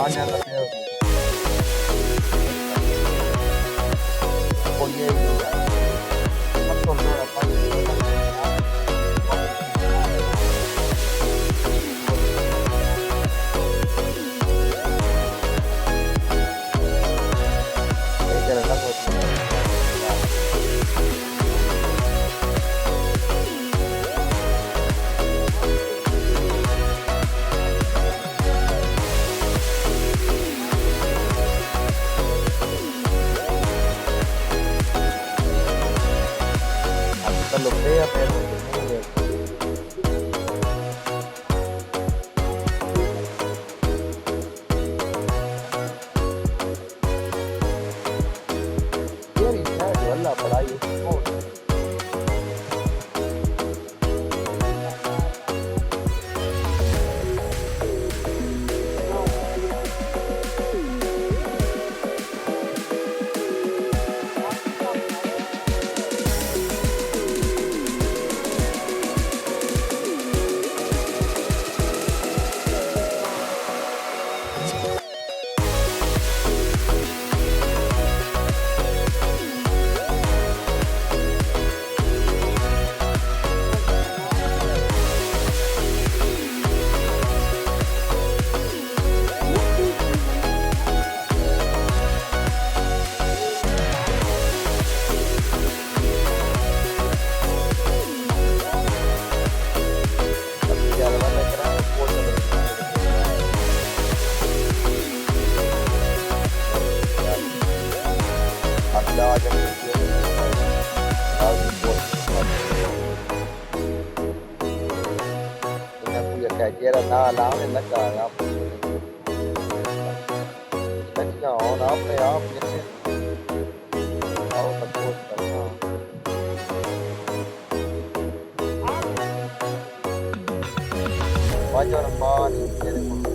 mañana tengo oye más control aparte de la lo vea, pero por ahí era nada láo nên nó cờ không nó nhỏ nó phải ốp nhất đâu tập quân tập nào quá cho nó bo đi chơi được một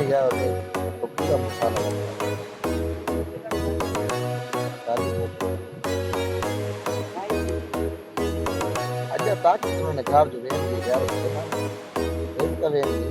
ya de toquilla musana aja tak uन्होंने car जो वेन दी यार उसके ना when का when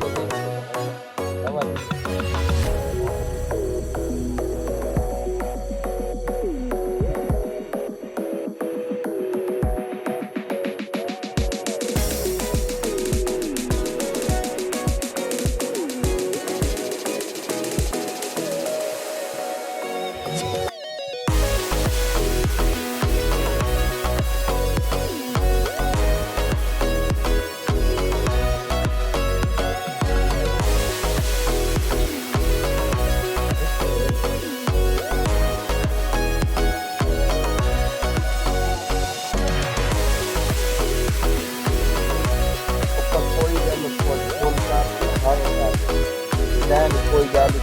कोई गल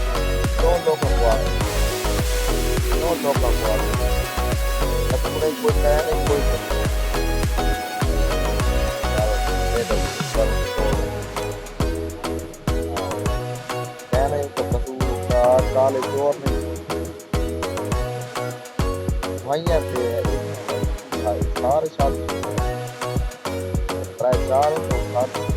non loco qua, non loco qua, alcune कोई मैंने कोई मैंने तो कसूर काले giorni vaya पे सारे साल प्राय 4 तो 7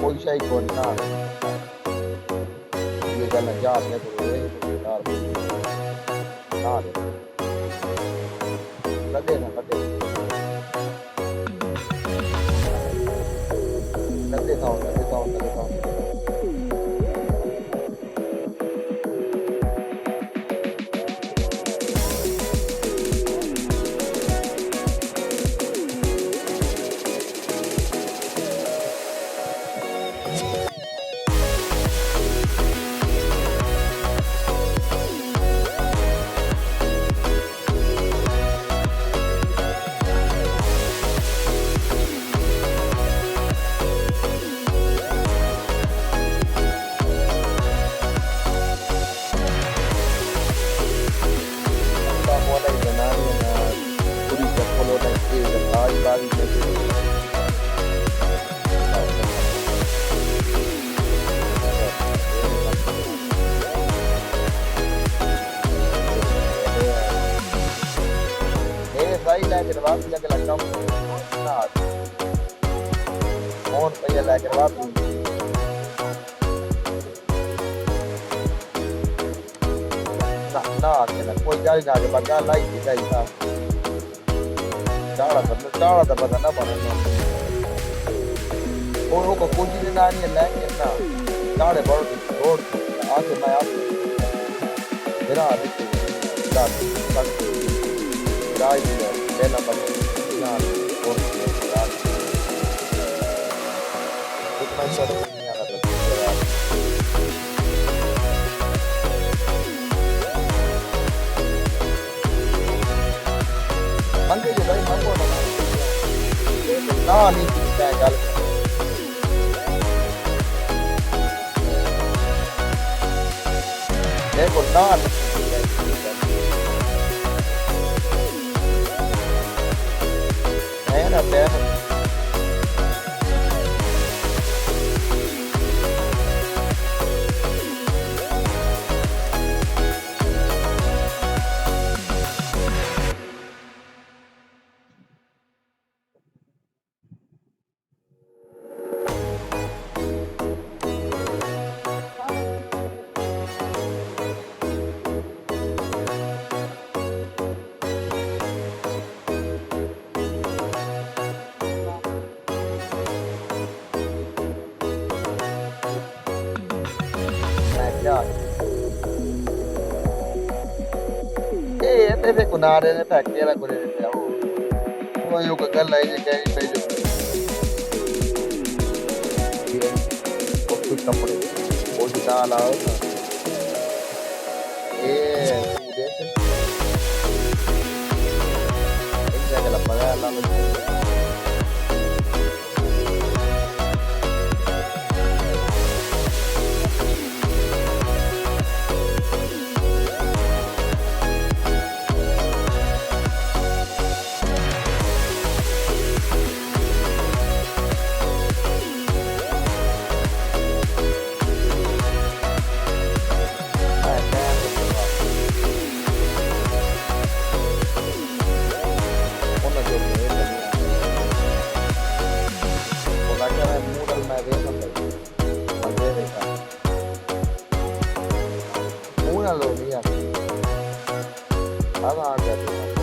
कोई शायद कौन ना ये गल जा आपने तो ये यार ना दे लगे ना लगे लगे था लेकर बात लगे लगता ना फोन पे लेकर बात ना ना कोई गल ना के बगा लाई थी था चाड़ा तो पता ना बने और वो कुछ दिन ना नहीं लेके ना चाड़े बड़ रोड आके मैं आप मेरा pena patrocinare corsi naturali e penso a terminare la temporada. Anche io dai ma buona no lì dai gal ecco no up there. Deve kunare ne factory la kore dete wo yo ka gal lai je kai pe jo ko company wo da la de esa la paga la we are doing.